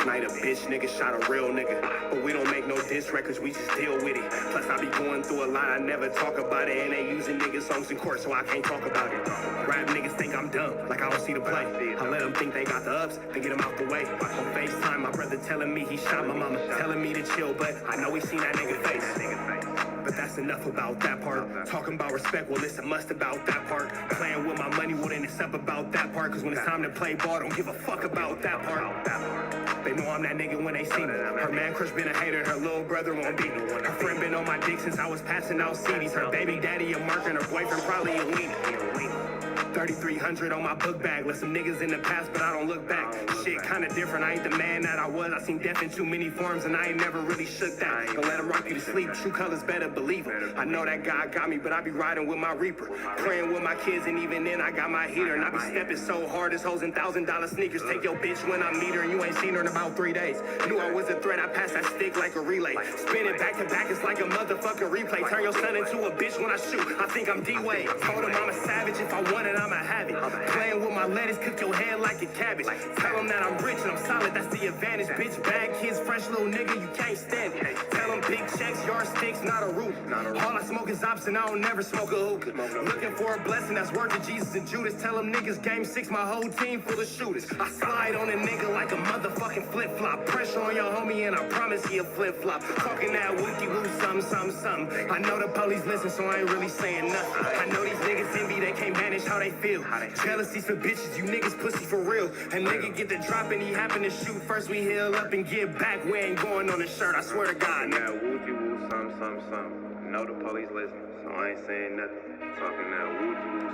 Last night a bitch nigga shot a real nigga. But we don't make no diss records, we just deal with it. Plus I be going through a lot, I never talk about it. And they using niggas songs in court, so I can't talk about it. Rap niggas think I'm dumb, like I don't see the play. I let them think they got the ups, they get them out the way. On FaceTime, my brother telling me he shot my mama, telling me to chill, but I know he seen that nigga face. But that's enough about that part. Talking about respect, well, it's a must about that part. Playing with my money, well, then it's up about that part. Cause when it's time to play ball, don't give a fuck about that part. They know I'm that nigga when they see me. Her man crush been a hater, her little brother won't beat me. Her friend been on my dick since I was passing out CDs. Her baby daddy a mark and her boyfriend probably a weenie. 3,300 on my book bag. Let some niggas in the past, but I don't look back. Shit kinda different, I ain't the man that I was. I seen death in too many forms and I ain't never really shook that. Don't let him rock you to sleep, true colors better believe him. I know that God got me, but I be riding with my reaper. Praying with my kids and even then I got my heater. And I be stepping so hard, this hoes in $1,000 sneakers. Take your bitch when I meet her and you ain't seen her in about 3 days. Knew I was a threat, I passed that stick like a relay. Spin it back to back, it's like a motherfucking replay. Turn your son into a bitch when I shoot, I think I'm D-Wade. Told him I'm a savage, if I want it, I'ma have it. Playing with my lettuce, cook your head like a cabbage. Tell them that I'm rich and I'm solid, that's the advantage. Bitch, bad kids, fresh little nigga, you can't stand it. Tell them big checks, yardsticks, not a roof. All I smoke is ops and I don't never smoke a hookah. Looking for a blessing that's worth of Jesus and Judas. Tell them niggas game 6, my whole team full of shooters. I slide on a nigga like a motherfucking flip-flop. Pressure on your homie and I promise he'll flip-flop. Talking that wookie-woo, something. I know the police listen, so I ain't really saying nothing. I know these niggas envy, they can't manage how they feel. Jealousy's for bitches, you niggas pussy for real. A nigga get the drop and he happen to shoot. First we heal up and get back. We ain't going on the shirt, I swear to God. Now wookie-woo, something. Know the police listen, so I ain't saying nothing. Talking now wookie-woo,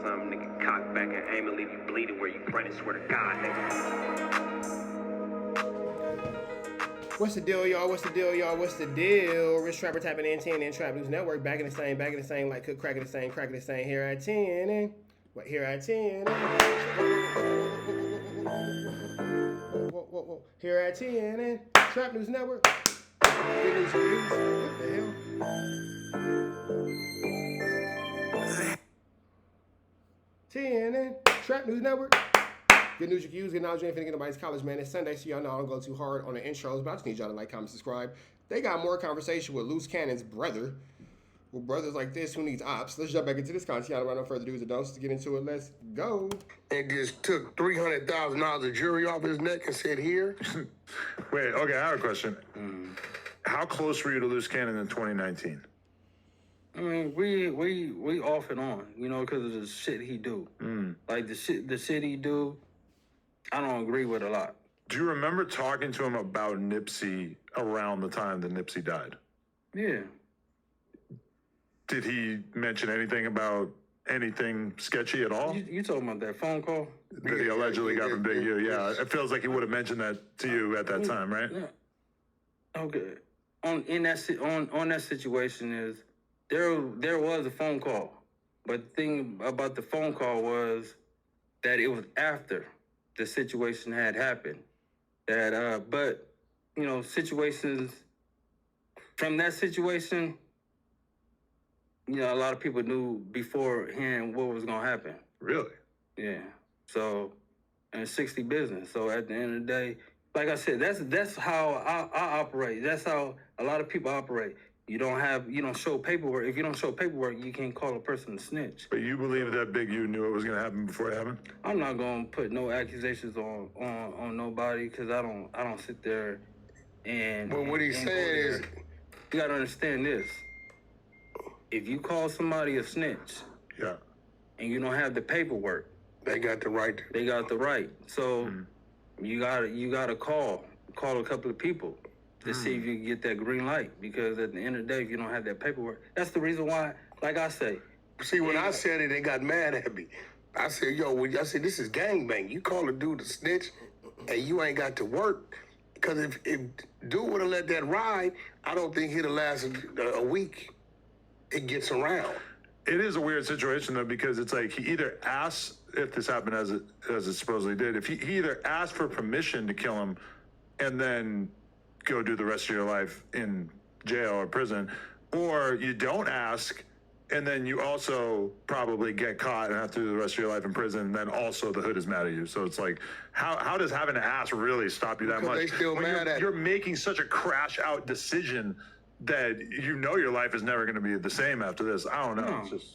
something. Nigga cock back and aim and leave you bleeding where you running, swear to God, nigga. What's the deal, y'all? What's the deal? Rich Trapper tapping in 10 and Trap News Network. Back in the same, like cook cracking the same, here at 10. What here at 10? Whoa. Here at 10 and Trap News Network. Good news reviews. What the hell? 10 and Trap News Network. Good news reviews, good knowledge, you ain't finna get nobody's college, man. It's Sunday, so y'all know I don't go too hard on the intros, but I just need y'all to like, comment, subscribe. They got more conversation with Luce Cannon's brother. With brothers like this, who needs ops? Let's jump back into this content. Y'all don't no further do's and don'ts to get into it. Let's go. And just took $300,000 of jewelry off his neck and said, here. Wait, okay, I have a question. How close were you to Luce Cannon in 2019? I mean, we off and on, you know, because of the shit he do. Like the shit he do, I don't agree with a lot. Do you remember talking to him about Nipsey around the time that Nipsey died? Yeah. Did he mention anything about anything sketchy at all? You talking about that phone call? That he allegedly got from Big U, yeah. It feels like he would have mentioned that to you at that time, right? Yeah. Okay. On that situation is, there was a phone call. But the thing about the phone call was that it was after the situation had happened. But, you know, situations, from that situation, you know, a lot of people knew beforehand what was going to happen. Really? Yeah. So, and 60 business. So at the end of the day, like I said, that's how I operate. That's how a lot of people operate. You don't show paperwork. If you don't show paperwork, you can't call a person a snitch. But you believe that Big U knew it was going to happen before it happened? I'm not going to put no accusations on nobody because I don't sit there and... But what he's saying is... You got to understand this. If you call somebody a snitch... Yeah. And you don't have the paperwork... They got the right. They got the right. So you gotta call a couple of people to see if you can get that green light. Because at the end of the day, if you don't have that paperwork, that's the reason why, like I say. See, when I said it, they got mad at me. I said, I said, this is gangbang. You call a dude a snitch and you ain't got to work. Because if dude would have let that ride, I don't think he'd have lasted a week. It gets around. It is a weird situation, though, because it's like he either asks, if this happened as it supposedly did, if he either asked for permission to kill him and then go do the rest of your life in jail or prison, or you don't ask and then you also probably get caught and have to do the rest of your life in prison, and then also the hood is mad at you. So it's like, how does having an ass really stop you that Because much? they still When mad at you're making such a crash out decision that you know your life is never going to be the same after this. I don't know. It's just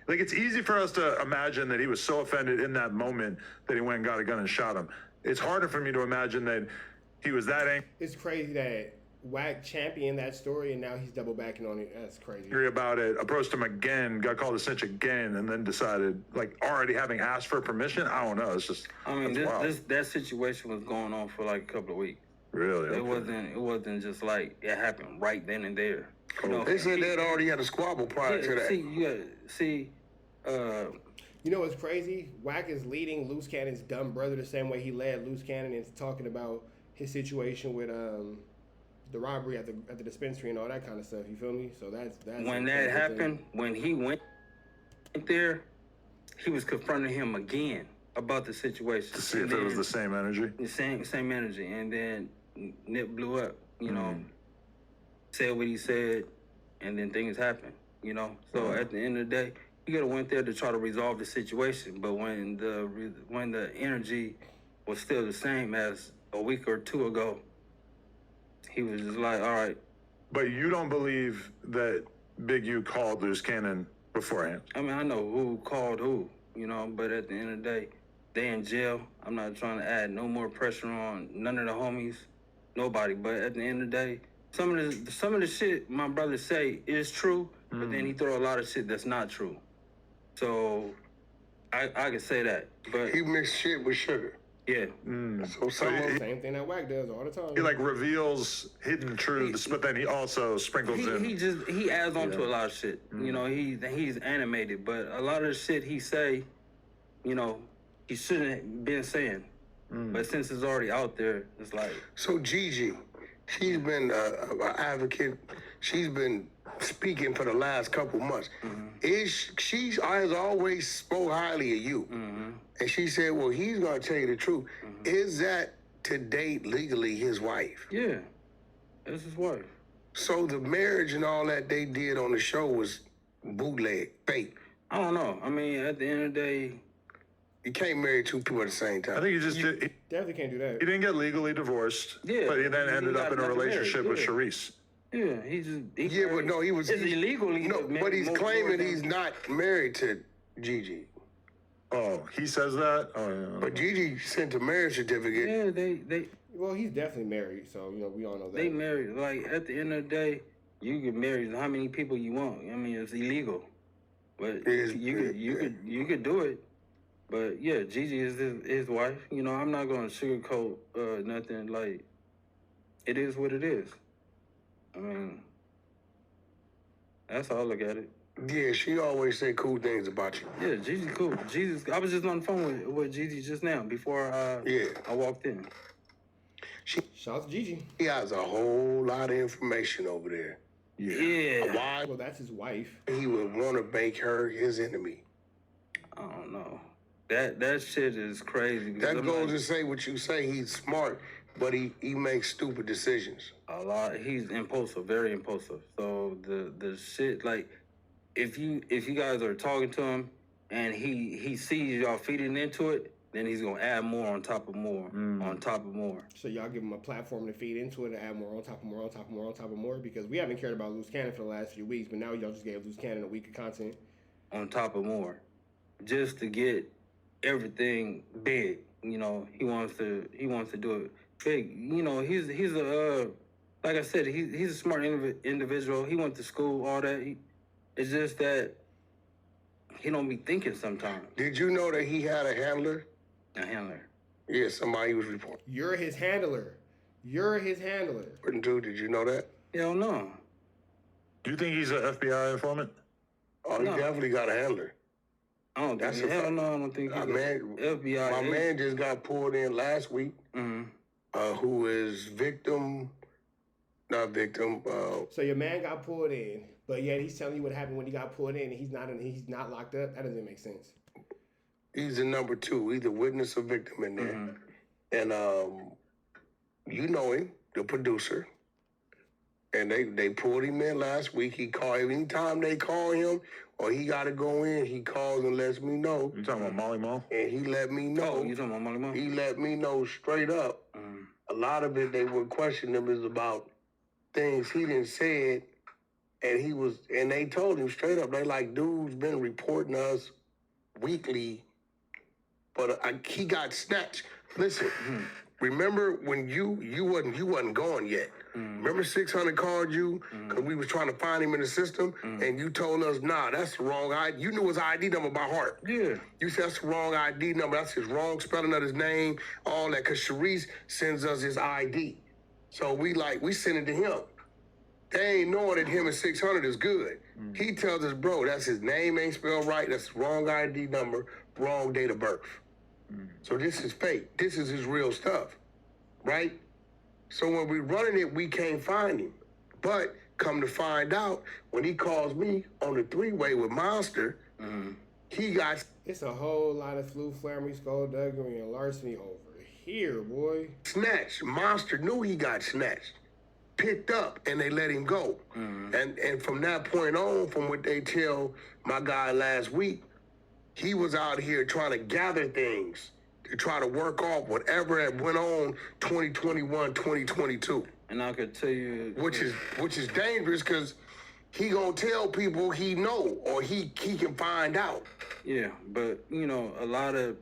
like, it's easy for us to imagine that he was so offended in that moment that he went and got a gun and shot him. It's harder for me to imagine that he was that angry It's crazy that WACK championed that story and now he's double backing on it. That's crazy. about it, approached him again, got called a snitch again, and then decided, like, already having asked for permission. I don't know. It's just, I mean, that's wild. that situation was going on for like a couple of weeks. Really? It Okay. wasn't just like it happened right then and there. You know, They said they'd already had a squabble prior to that. You know what's crazy? WACK is leading Luce Cannon's dumb brother the same way he led Luce Cannon into talking about his situation with the robbery at the dispensary and all that kind of stuff. You feel me? So that's when that happened, when he went there, he was confronting him again about the situation To see if it was the same energy. the same energy, and then Nip blew up. You know, said what he said, and then things happened. You know, so at the end of the day, he could have went there to try to resolve the situation, but when the energy was still the same as a week or two ago, he was just like, all right. But you don't believe that Big U called Luce Cannon beforehand? I mean, I know who called who, you know, but at the end of the day, they in jail. I'm not trying to add no more pressure on none of the homies, nobody. But at the end of the day, some of the shit my brother say is true, but then he throw a lot of shit that's not true. So I can say that. But He mixed shit with sugar. yeah. So some of them, same thing that WACK does all the time. He like reveals hidden truths, but then he also sprinkles in. He adds on to a lot of shit. You know, he's animated, but a lot of the shit he say, you know, he shouldn't have been saying. But since it's already out there, it's like. So Gigi, she's been an advocate. She's been speaking for the last couple months. She has always spoke highly of you. And she said, well, he's going to tell you the truth. Is that to date legally his wife? Yeah, that's his wife. So the marriage and all that they did on the show was bootleg, fake. I don't know. I mean, at the end of the day, You can't marry two people at the same time. I think he just did. He Definitely can't do that. didn't get legally divorced, Yeah, but he then he ended up got in a married, relationship with yeah. Sharice. yeah, Yeah, but no, he was. It's illegally. No, but he's claiming he's not married to Gigi. Oh, he says that? Oh, yeah. But Gigi sent a marriage certificate. Yeah, they Well, he's definitely married, so you know we all know that. they married. Like at the end of the day, you can marry how many people you want. I mean, it's illegal, but you could do it. But yeah, Gigi is his wife. You know, I'm not gonna sugarcoat nothing. Like, it is what it is. I mean, that's how I look at it. Yeah, she always say cool things about you. Yeah, Gigi's cool. I was just on the phone with Gigi just now before I walked in. Shout out to Gigi. He has a whole lot of information over there. Yeah. Why Well, that's his wife. he would want to make her his enemy? I don't know. That shit is crazy. because That I'm goes like, to say what you say. He's smart, but he makes stupid decisions. a lot. He's impulsive, very impulsive. So the shit, like, if you guys are talking to him and he sees y'all feeding into it, then he's gonna add more on top of more on top of more. So y'all give him a platform to feed into it and add more on top of more on top of more on top of more because we haven't cared about Luce Cannon for the last few weeks, but now y'all just gave Luce Cannon a week of content. On top of more, just to get everything big. You know, he wants to do it big. You know, he's a like I said, he's a smart individual. He went to school, all that. It's just that he don't be thinking sometimes. Did you know that he had a handler? A handler. Yeah, somebody was reporting You're his handler. You're his handler. to. Did you know that? Hell no. Do you think he's an FBI informant? Oh, he No. definitely got a handler. I don't That's think. a Hell fact. no, I don't think he's FBI. My man just got pulled in last week. Who is not victim. So your man got pulled in, but yet he's telling you what happened when he got pulled in and he's not locked up. That doesn't make sense. He's the number two, either witness or victim in there. And you know him, the producer. And they pulled him in last week. He called anytime they call him or he got to go in, he calls and lets me know. You talking about Molly Mall? And he let me know. Oh, you talking about Molly Mall? He let me know straight up. A lot of it, they would question him is about things he didn't say it, and they told him straight up, they like, dude's been reporting us weekly, but he got snatched. Listen, remember when you wasn't gone yet. Remember 600 called you because we was trying to find him in the system, and you told us, nah, that's the wrong ID. You knew his ID number by heart. Yeah. You said that's the wrong ID number. That's his wrong spelling of his name, all that, because Sharice sends us his ID. So we send it to him. They ain't knowing that him and 600 is good. He tells us, bro, that's his name ain't spelled right. That's the wrong ID number, wrong date of birth. So this is fake. This is his real stuff, right? So when we running it, we can't find him. But come to find out, when he calls me on the three-way with Monster, he got... It's a whole lot of flu, flammery, skullduggery, and larceny over here, boy. Snatched. Monster knew he got snatched. Picked up, and they let him go. And from that point on, from what they tell my guy last week, he was out here trying to gather things to try to work off whatever had went on 2021, 2022. And I could tell you... Which is dangerous because he gonna tell people he know or he can find out. Yeah, but, you know, a lot of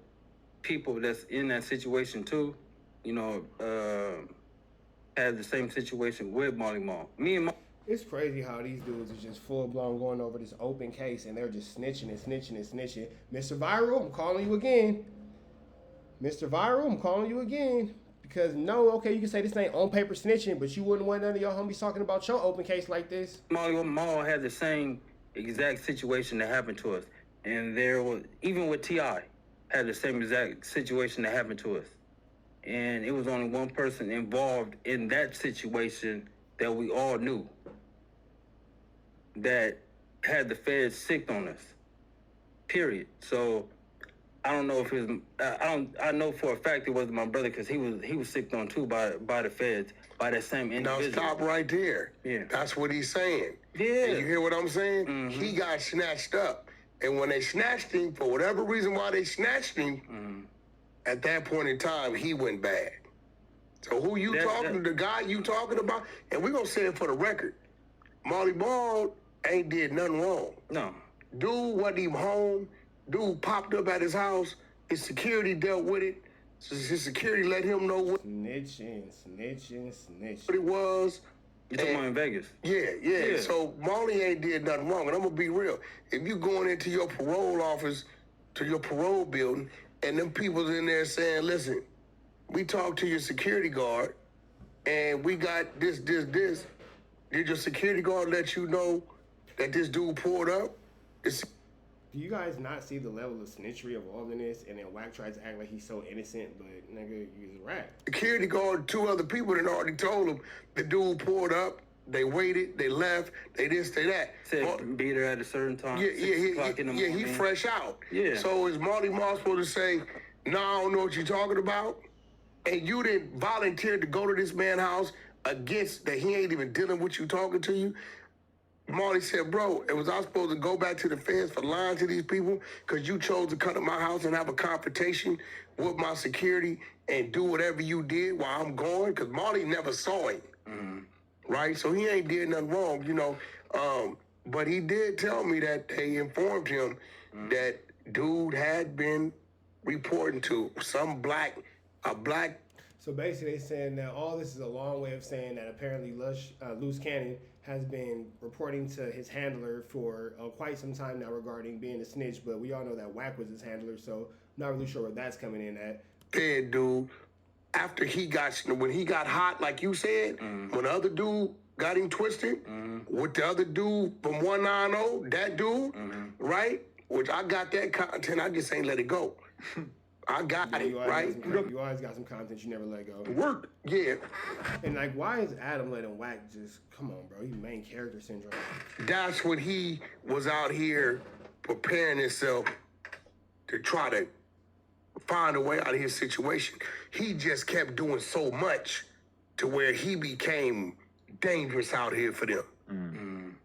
people that's in that situation too, you know, had the same situation with Molly Mall. Me and It's crazy how these dudes are just full-blown going over this open case and they're just snitching and snitching and snitching. Mr. Viral, I'm calling you again. Mr. Viral, I'm calling you again. Because no, okay, you can say this ain't on paper snitching, but you wouldn't want none of your homies talking about your open case like this. Molly Mall had the same exact situation that happened to us. And there was, even with T.I., had the same exact situation that happened to us. And it was only one person involved in that situation that we all knew that had the feds sick on us, period. So I don't know if it was, I know for a fact it wasn't my brother because he was sick on too by the feds, by that same individual. Now stop right there. Yeah. That's what he's saying. Yeah. And you hear what I'm saying? He got snatched up. And when they snatched him, for whatever reason why they snatched him, at that point in time, he went bad. So who you the guy you talking about? And we're going to say it for the record. Molly Ball ain't did nothing wrong. No. Dude wasn't even home. Dude popped up at his house. His security dealt with it. So his security let him know what Snitching. it was. You talking about in Vegas? Yeah. So Molly ain't did nothing wrong. And I'm going to be real. If you going into your parole office, to your parole building, and them people's in there saying, listen, we talked to your security guard, and we got this. Did your security guard let you know that this dude pulled up? Do you guys not see the level of snitchery involved in this? And then Wack tries to act like he's so innocent, but nigga, he's a rat. Security guard, two other people that already told him the dude pulled up. They waited, they left, they this, they that. Said be there at a certain time. 6 o'clock in the morning. He fresh out. Yeah. So is Marty Moss supposed to say, "No, I don't know what you're talking about," and you didn't volunteer to go to this man's house against that he ain't even dealing with you talking to you? Marty said, bro, was I supposed to go back to the feds for lying to these people because you chose to come to my house and have a confrontation with my security and do whatever you did while I'm gone? Because Marty never saw him, right? So he ain't did nothing wrong, you know. But he did tell me that they informed him that dude had been reporting to a black. So basically, they're saying that all this is a long way of saying that apparently Luce Cannon has been reporting to his handler for quite some time now regarding being a snitch, but we all know that Wack was his handler, so not really sure where that's coming in at. Yeah, dude. After when he got hot, like you said, when the other dude got him twisted, with the other dude from 190, that dude, right? Which I got that content, I just ain't let it go. I got it, right? You always got some content you never let go. Work, yeah. And like, why is Adam letting Wack just, come on, bro, he's main character syndrome. That's when he was out here preparing himself to try to find a way out of his situation. He just kept doing so much to where he became dangerous out here for them.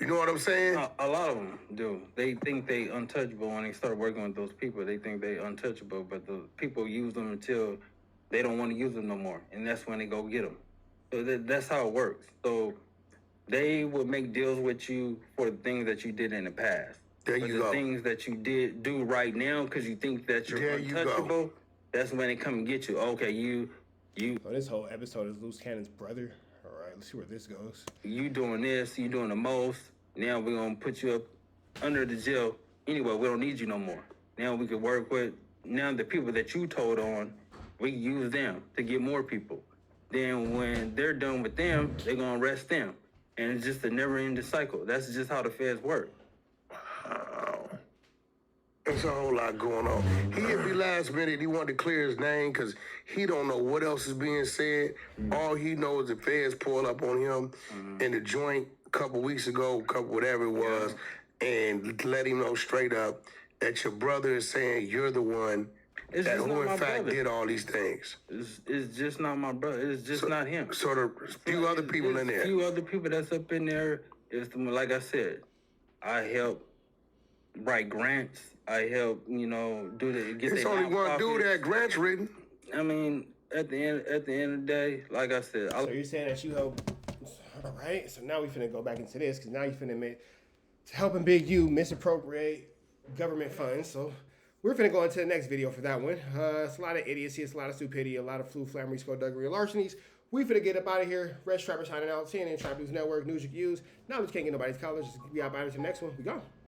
You know what I'm saying? A lot of them do. They think they untouchable when they start working with those people. They think they untouchable, but the people use them until they don't want to use them no more, and that's when they go get them. So that's how it works. So they will make deals with you for the things that you did in the past. There but you the go. things that you do right now because you think that you're There you go. untouchable, that's when they come and get you. Okay, you So this whole episode is Luce Cannon's brother. All right, let's see where this goes. you doing this, you doing the most. Now we're gonna put you up under the jail. Anyway, we don't need you no more. Now we can work with the people that you told on. We can use them to get more people. Then when they're done with them, they're gonna arrest them, and it's just a never-ending cycle. That's just how the feds work. There's a whole lot going on. He at the last minute, he wanted to clear his name because he don't know what else is being said. All he knows the feds pulled up on him in the joint a couple weeks ago, whatever it was, and let him know straight up that your brother is saying you're the one It's that just who not in my fact brother. did all these things. It's just not my brother. It's just not him. So there's a few other people in There's there. a few other people that's up in there. Like I said, I help write grants. I help, get It's their only one dude nonprofits. that grants written. I mean, at the end of the day, like I said, So you're saying that you help, all right? So now we finna go back into this because now you finna admit to helping Big U misappropriate government funds. So we're finna go into the next video for that one. It's a lot of idiocy, it's a lot of stupidity, a lot of flu, flammery, skullduggery, and larcenies. We finna get up out of here. Red Strapper signing out. CNN Trap News Network, news you can use. Now we just can't get nobody's college. Just be out by to the next one. We gone.